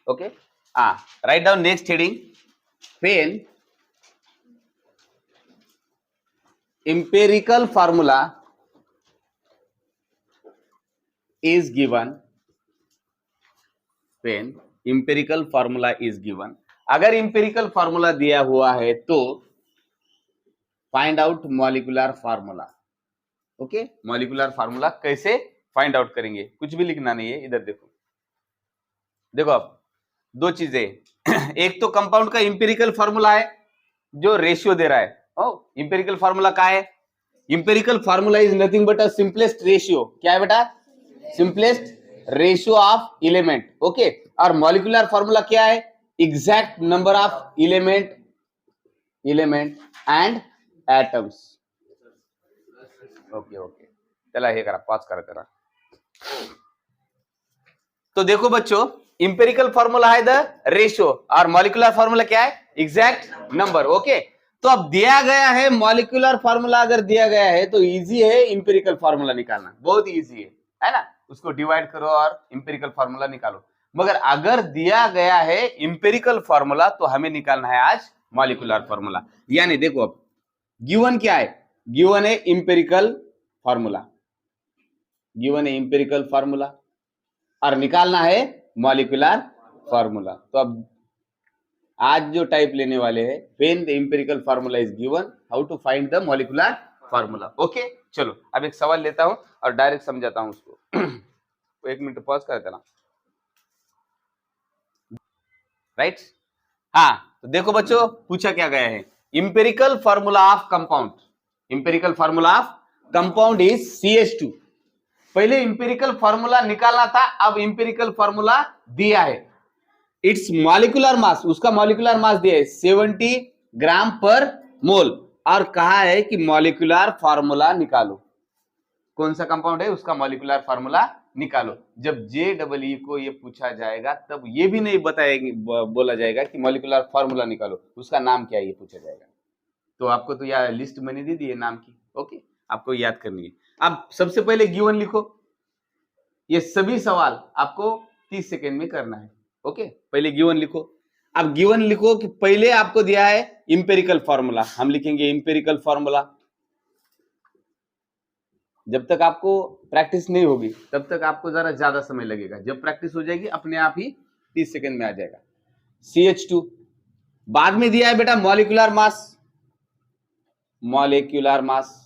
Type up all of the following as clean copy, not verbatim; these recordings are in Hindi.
Okay, write down next heading, when empirical formula is given, when empirical formula is given, अगर empirical formula दिया हुआ है तो find out molecular formula. Okay, molecular formula कैसे फाइंड आउट करेंगे, कुछ भी लिखना नहीं है, इधर देखो, देखो अब दो चीजें, एक तो कंपाउंड का इंपेरिकल फार्मूला है जो रेशियो दे रहा है। इंपेरिकल फार्मूला क्या है? Empirical formula is nothing but a simplest ratio. क्या है बेटा? Simplest ratio of element. Okay, और मॉलिक्यूलर फार्मूला क्या है? Exact number of element and atoms. Okay okay, चला हे करा, पॉज करा तेरा। तो देखो बच्चों, इंपेरिकल फार्मूला है द रेशियो और मॉलिक्यूलर फार्मूला क्या है? Exact number. ओके, तो अब दिया गया है मॉलिक्यूलर फार्मूला, अगर दिया गया है तो इजी है इंपेरिकल फार्मूला निकालना, बहुत इजी है ना? उसको डिवाइड करो और इंपेरिकल फार्मूला निकालो। मगर अगर दिया गया है इंपेरिकल फार्मूला तो हमें निकालना है आज मॉलिक्यूलर फार्मूला। यानी देखो अब गिवन क्या है? गिवन है इंपेरिकल फार्मूला, गिवन है इंपेरिकल फार्मूला और निकालना है मॉलिक्यूलर फार्मूला। तो अब आज जो टाइप लेने वाले हैं, when the empirical formula is given, how to find the molecular formula. Okay, चलो अब एक सवाल लेता हूं और डायरेक्ट समझाता हूं उसको। तो एक मिनट पॉज कर देना, राइट? हाँ, तो देखो बच्चों, पूछा क्या गया है? Empirical formula of compound, empirical formula of compound is CH2। पहले इंपेरिकल फार्मूला निकालना था, अब इंपेरिकल फार्मूला दिया है। इट्स मॉलिक्यूलर मास, उसका मॉलिक्यूलर मास दिया है 70 ग्राम पर मोल, और कहा है कि मॉलिक्यूलर फार्मूला निकालो। कौन सा कंपाउंड है, उसका मॉलिक्यूलर फार्मूला निकालो। जब JEE को ये पूछा जाएगा तब ये भी नहीं बताएगी, बोला जाएगा कि मॉलिक्यूलर फार्मूला निकालो, उसका नाम क्या है ये पूछा जाएगा। तो आपको तो यह लिस्ट मैंने दे दी है नाम की। ओके, आपको याद करनी है। अब सबसे पहले गिवन लिखो, ये सभी सवाल आपको 30 सेकेंड में करना है। ओके, पहले गिवन लिखो। अब गिवन लिखो कि पहले आपको दिया है इंपेरिकल फार्मूला, हम लिखेंगे इंपेरिकल फार्मूला। जब तक आपको प्रैक्टिस नहीं होगी तब तक आपको जरा ज्यादा समय लगेगा, जब प्रैक्टिस हो जाएगी अपने आप ही 30 सेकेंड में आ जाएगा। CH2, बाद में दिया है बेटा मॉलिक्यूलर मास, मॉलिक्यूलर मास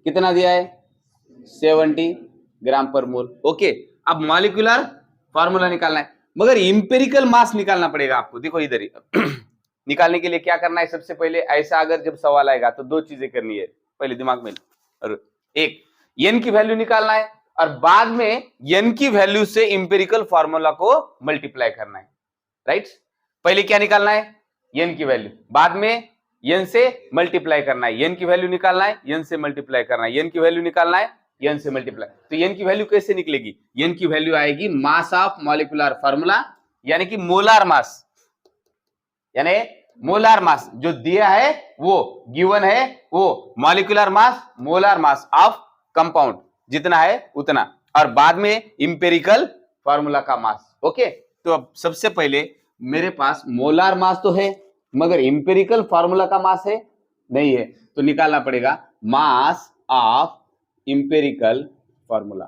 कितना दिया है? 70 ग्राम पर मोल। ओके, अब मॉलिक्यूलर फार्मूला निकालना है, मगर इंपेरिकल मास निकालना पड़ेगा आपको। देखो इधर ही निकालने के लिए क्या करना है? सबसे पहले ऐसा अगर जब सवाल आएगा तो दो चीजें करनी है पहले दिमाग में, और एक n की वैल्यू निकालना है और बाद में n की वैल्यू से इंपेरिकल फार्मूला को मल्टीप्लाई करना है, राइट? पहले क्या निकालना है? n की वैल्यू, बाद में n से मल्टीप्लाई करना है, n की वैल्यू निकालना है, n से मल्टीप्लाई करना है, n की वैल्यू निकालना है, n से मल्टीप्लाई। तो n की वैल्यू कैसे निकलेगी? n की वैल्यू आएगी मास ऑफ मॉलिक्यूलर फार्मूला, यानी कि मोलार मास, यानी मोलार मास जो दिया है वो गिवन है, वो molecular mass, molar mass of compound जितना है उतना, और बाद में इंपेरिकल फार्मूला का मास। ओके, तो अब सबसे पहले मेरे पास मोलार मास तो है मगर इंपेरिकल फार्मूला का मास है नहीं है, तो निकालना पड़ेगा मास ऑफ इंपेरिकल फार्मूला।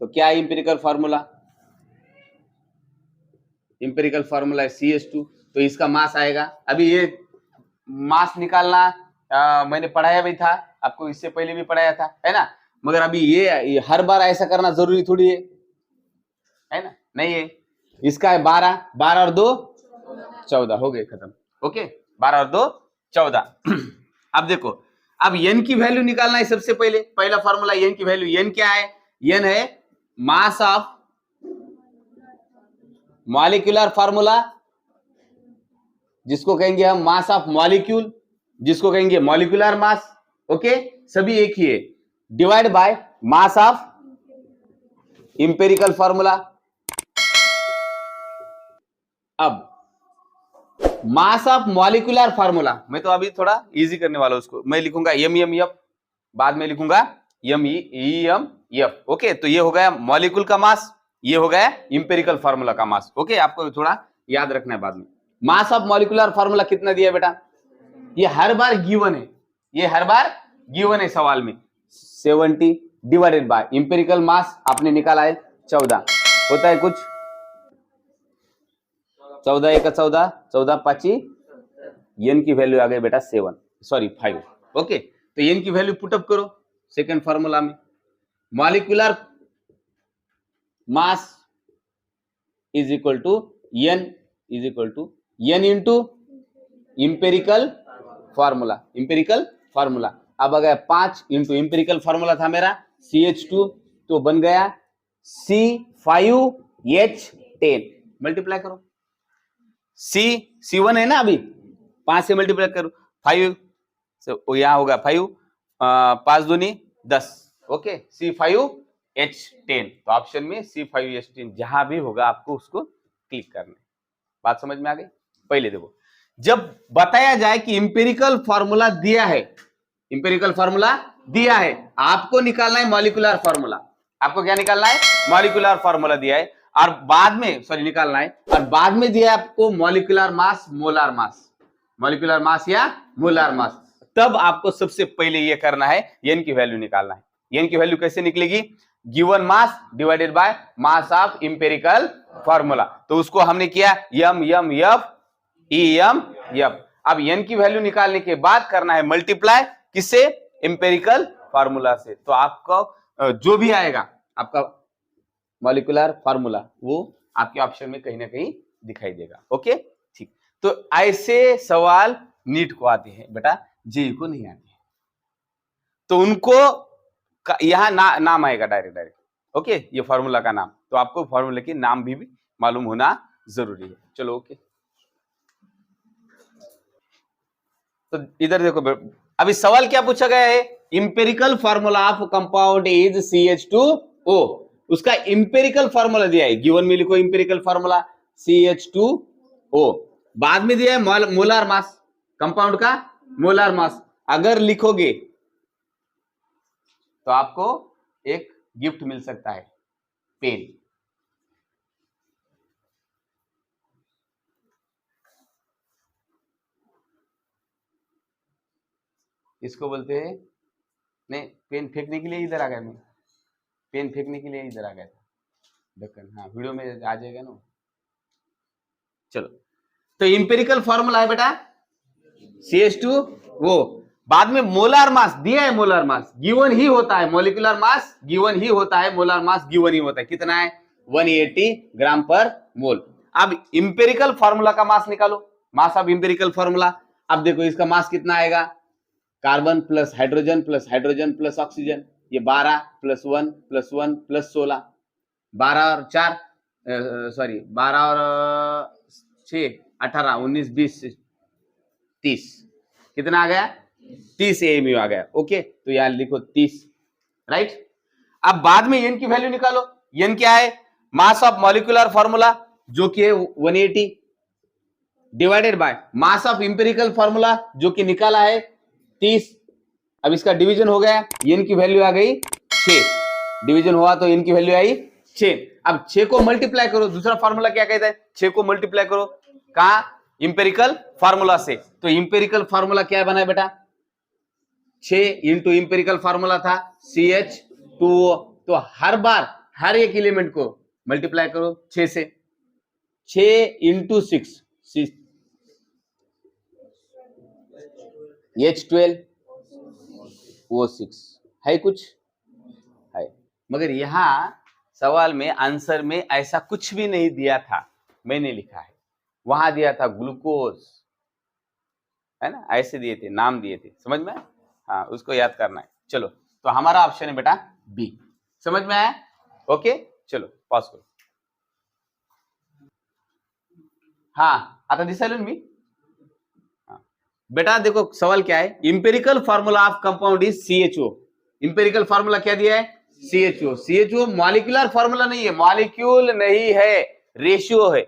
तो क्या है इंपेरिकल फार्मूला? इंपेरिकल फार्मूला है CH2, तो इसका मास आएगा। अभी ये मास निकालना मैंने पढ़ाया भी था आपको, इससे पहले भी पढ़ाया था, है ना? मगर अभी ये हर बार ऐसा करना जरूरी थोड़ी है ना? नहीं है। इसका है 12, 12 और 2 14, हो गए खत्म। ओके, 12 और 2 14। अब देखो, अब n की वैल्यू निकालना है सबसे पहले। पहला फार्मूला n की वैल्यू, n क्या है? n है मास ऑफ मॉलिक्यूलर फार्मूला, जिसको कहेंगे हम मास ऑफ मॉलिक्यूल, जिसको कहेंगे मॉलिक्यूलर मास। ओके, सभी एक ही है, divide by mass of empirical formula. अब मास ऑफ मॉलिक्यूलर फार्मूला, मैं तो अभी थोड़ा इजी करने वाला हूं उसको, मैं लिखूंगा MMF, बाद में लिखूंगा M E M F. Okay, तो ये हो गया मॉलिक्यूल का मास, ये हो गया इंपेरिकल फार्मूला का मास। ओके, आपको थोड़ा याद रखना है बाद में। मास ऑफ मॉलिक्यूलर फार्मूला कितना दिया है बेटा, ये हर बार गिवन है, ये हर बार गिवन है सवाल में। 70 डिवाइडेड बाय इंपेरिकल मास आपने निकाला है 14, होता है कुछ 14 1 14, 14 5 एन की वैल्यू आ गई बेटा 5। ओके, तो एन की वैल्यू पुटअप करो सेकेंड फार्मूला में। Molecular mass is equal to n into empirical formula. अब आ गया 5 इंटू इंपेरिकल फार्मूला था मेरा CH2, तो बन गया C5H10। मल्टीप्लाई करो, C1 है ना, अभी 5 से मल्टीप्लाई करो 5, यहां होगा 5, 5 दूनी 10। ओके, C5H10, तो ऑप्शन में C5H10 जहां भी होगा आपको उसको क्लिक करना है। बात समझ में आ गई। पहले देखो, जब बताया जाए कि इंपेरिकल फार्मूला दिया है, आपको निकालना है मॉलिक्यूलर फार्मूला। आपको क्या निकालना है, मॉलिक्यूलर फार्मूला दिया है, और बाद में निकालना है, और बाद में दिया है आपको मॉलिक्यूलर मास, मोलार मास, तब आपको सबसे पहले ये करना है, एन की वैल्यू निकालना है। एन की वैल्यू कैसे निकलेगी, given mass divided by mass of empirical formula. तो उसको हमने किया एम एफ। अब एन की वैल्यू निकालने के बाद करना है मल्टीप्लाई किससे, इंपेरिकल फार्मूला से। तो आपको जो भी आएगा आपका मॉलिक्यूलर फार्मूला, वो आपके ऑप्शन में कहीं ना कहीं दिखाई देगा। ओके, ठीक। तो ऐसे सवाल नीट को आते हैं बेटा, जेई को नहीं आते हैं। तो उनको यहां नाम आएगा डायरेक्ट। ओके, ये फार्मूला का नाम, तो आपको फार्मूला के नाम भी मालूम होना जरूरी है। चलो ओके, तो इधर देखो, अभी सवाल क्या पूछा गया है, empirical formula of compound is CH2O। उसका इंपेरिकल फार्मूला दिया है, गिवन में लिखो इंपेरिकल फार्मूला CH2O। बाद में दिया है मोलार मास, कंपाउंड का मोलार मास। अगर लिखोगे तो आपको एक गिफ्ट मिल सकता है, पेन। इसको बोलते हैं, नहीं पेन फेंकने के लिए इधर आ गया मैं, पेन फेंकने के लिए इधर आ गया था ढक्कन। हाँ, वीडियो में आ जाएगा ना। चलो, तो इंपेरिकल फॉर्मूला है बेटा CH2O। बाद में मोलार मास दिया है, मोलार मास गिवन ही होता है, मॉलिक्यूलर मास गिवन ही होता है, मोलार मास गिवन ही होता है। कितना है, 180 ग्राम पर मोल। अब इंपेरिकल फार्मूला का मास निकालो, मास ऑफ इंपेरिकल फार्मूला। अब देखो इसका मास कितना आएगा, carbon plus hydrogen plus oxygen, ये 12 + 1 + 1 + 16, 12 और 4 12 और 6 18 19 20 30, कितना आ गया, 30 AMU आ गया। ओके, तो यहां लिखो 30, राइट। अब बाद में एन की वैल्यू निकालो। एन क्या है, मास ऑफ मॉलिक्यूलर फार्मूला जो कि है 180 divided by mass of empirical formula जो कि निकाला है 30। अब इसका डिवीजन हो गया, एन की वैल्यू आ गई 6, डिवीजन हुआ तो एन की वैल्यू आई 6। अब 6 को मल्टीप्लाई करो, दूसरा फार्मूला क्या कहता है, 6 को मल्टीप्लाई करो, कहा, इंपेरिकल फार्मूला से। तो इंपेरिकल फार्मूला क्या बना है बेटा, 6 इंटू इंपेरिकल फार्मूला था CH2O। तो हर बार हर एक एलिमेंट को मल्टीप्लाई करो 6 से, 6 इंटू 6 H12O6 है, कुछ है। मगर यहां सवाल में आंसर में ऐसा कुछ भी नहीं दिया था, मैंने लिखा है, वहां दिया था ग्लूकोज, है ना, ऐसे दिए थे, नाम दिए थे, समझ में। हाँ, उसको याद करना है। चलो, तो हमारा ऑप्शन है बेटा बी। समझ में आया। ओके, चलो पॉज करो। हाँ, आता दिसायला मी। बेटा देखो सवाल क्या है, empirical formula of compound is CHO। Empirical formula क्या दिया है, CHO मॉलिक्यूलर फार्मूला नहीं है, मॉलिक्यूल नहीं है, रेशियो है,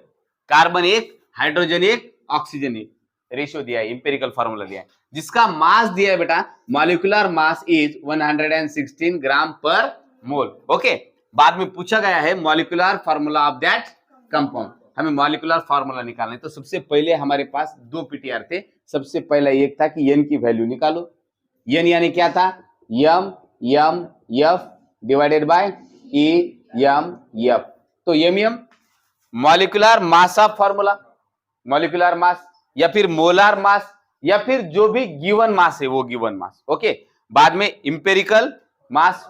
कार्बन 1 हाइड्रोजन 1 ऑक्सीजन 1, रेशियो दिया है, इंपेरिकल फार्मूला दिया है, जिसका मास दिया है बेटा, मॉलिक्यूलर मास इज 116 ग्राम पर मोल। ओके, बाद में पूछा गया है molecular formula of that compound, हमें मॉलिक्यूलर फार्मूला निकालना है। तो सबसे पहले हमारे पास दो पीटीआर थे। सबसे पहला एक था कि एन की वैल्यू निकालो। एन यानी क्या था, यम यम F divided by E M F. तो M molecular mass of formula, molecular mass या फिर मोलार मास या फिर जो भी गिवन मास है वो गिवन मास। ओके, बाद में इंपेरिकल मास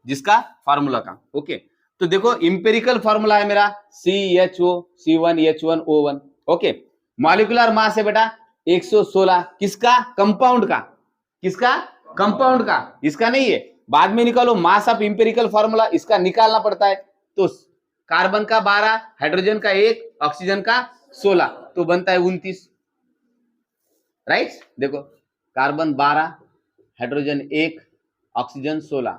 जिसका फार्मूला का। ओके, तो देखो इंपेरिकल फार्मूला है मेरा CHO C1H1O1। Okay, molecular mass है बेटा 116, किसका, कंपाउंड का, किसका, कंपाउंड का, इसका नहीं है, बाद में निकालो। मास ऑफ इंपेरिकल फार्मूला इसका निकालना पड़ता है। तो कार्बन का 12, हाइड्रोजन का 1, ऑक्सीजन का 16, तो बनता है 29। राइट, देखो कार्बन 12, हाइड्रोजन 1, ऑक्सीजन 16,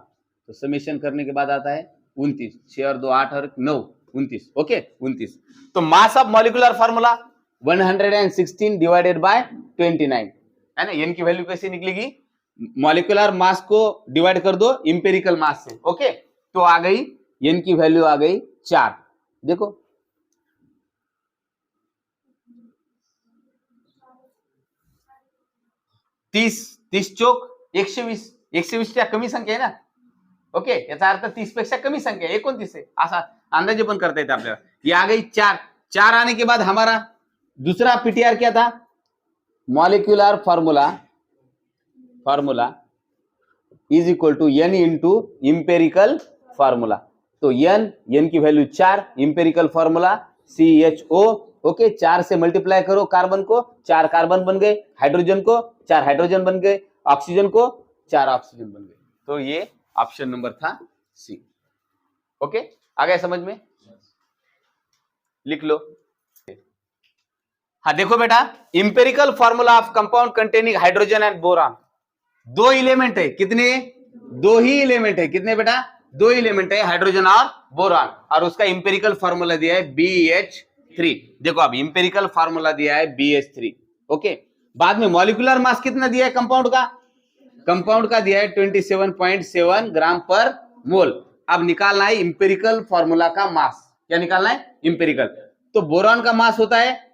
तो समेशन करने के बाद आता है 29। 6 और 2 8 और 9 29। ओके, 29। तो mass of molecular formula 116 divided by 29 है ना। एन की वैल्यू कैसे निकलेगी, मॉलिक्यूलर मास को डिवाइड कर दो इंपेरिकल मास से। ओके, तो आ गई एन की वैल्यू आ गई 4। देखो 30 चौक 120, 120 च्या कमी संख्या आहे ना। ओके, याचा अर्थ 30 पेक्षा कमी संख्या 29 आहे, असा अंदाजे पण करता येते आपल्याला। ये आ गई 4। 4 आने के बाद हमारा दूसरा पीटीआर क्या था, molecular formula is equal to n into empirical formula. तो एन की value 4, empirical formula CHO। Okay, 4 से मल्टीप्लाई करो कार्बन को, 4 कार्बन बन गए, हाइड्रोजन को 4 हाइड्रोजन बन गए, ऑक्सीजन को 4 ऑक्सीजन बन गए। तो ये ऑप्शन नंबर था सी। ओके, आ गया समझ में, लिख लो। हाँ देखो बेटा, empirical formula of compound containing hydrogen and boron, दो एलिमेंट है, कितने, दो ही एलिमेंट है, कितने बेटा, दो एलिमेंट है, हाइड्रोजन और बोरान, और उसका इंपेरिकल फार्मूला दिया है BH3। देखो अब इंपेरिकल फार्मूला दिया है BH3। ओके, बाद में मॉलिक्यूलर मास कितना दिया है कंपाउंड का, कंपाउंड का दिया है 27.7 ग्राम पर मोल। अब निकालना है इंपेरिकल फार्मूला का मास, क्या निकालना है, इंपेरिकल। तो बोरान का मास होता है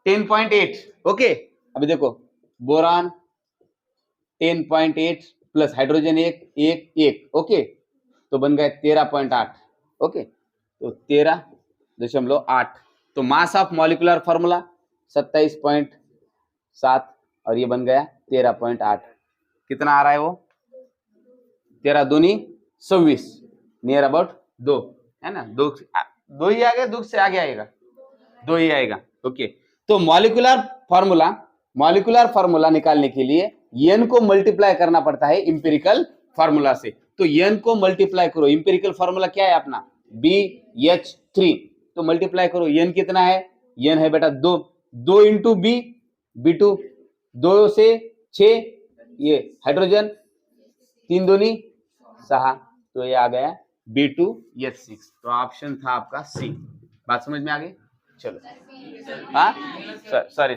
10.8। ओके, अभी देखो बोरान 10.8 प्लस हाइड्रोजन 1। ओके, तो बन गए 13.8। ओके, तो 13.8। तो मास ऑफ मॉलिक्यूलर फार्मूला 27.7 और ये बन गया 13.8। कितना आ रहा है वो, 13 दूनी 26, नियर अबाउट 2 है ना, 2 ही आ गया, 2 से आगे आएगा, 2 ही आएगा। ओके, तो मॉलिक्यूलर फार्मूला निकालने के लिए एन को मल्टीप्लाई करना पड़ता है इंपेरिकल फार्मूला से। तो एन को मल्टीप्लाई करो, इंपेरिकल फार्मूला क्या है अपना BH3, तो मल्टीप्लाई करो। एन कितना है, एन है बेटा 2 इंटू B2, 2 से 6, ये हाइड्रोजन 3 दूनी 6, तो ये आ गया B2H6। तो ऑप्शन था आपका सी। बात समझ में आ गई, चलो। हाँ सॉरी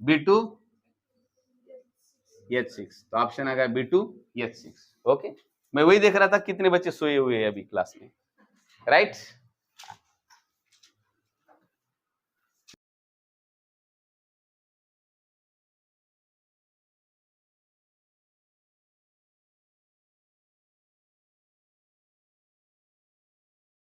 B2H6, तो ऑप्शन आ गया B2H6। ओके, मैं वही देख रहा था कितने बच्चे सोए हुए हैं अभी क्लास में, राइट।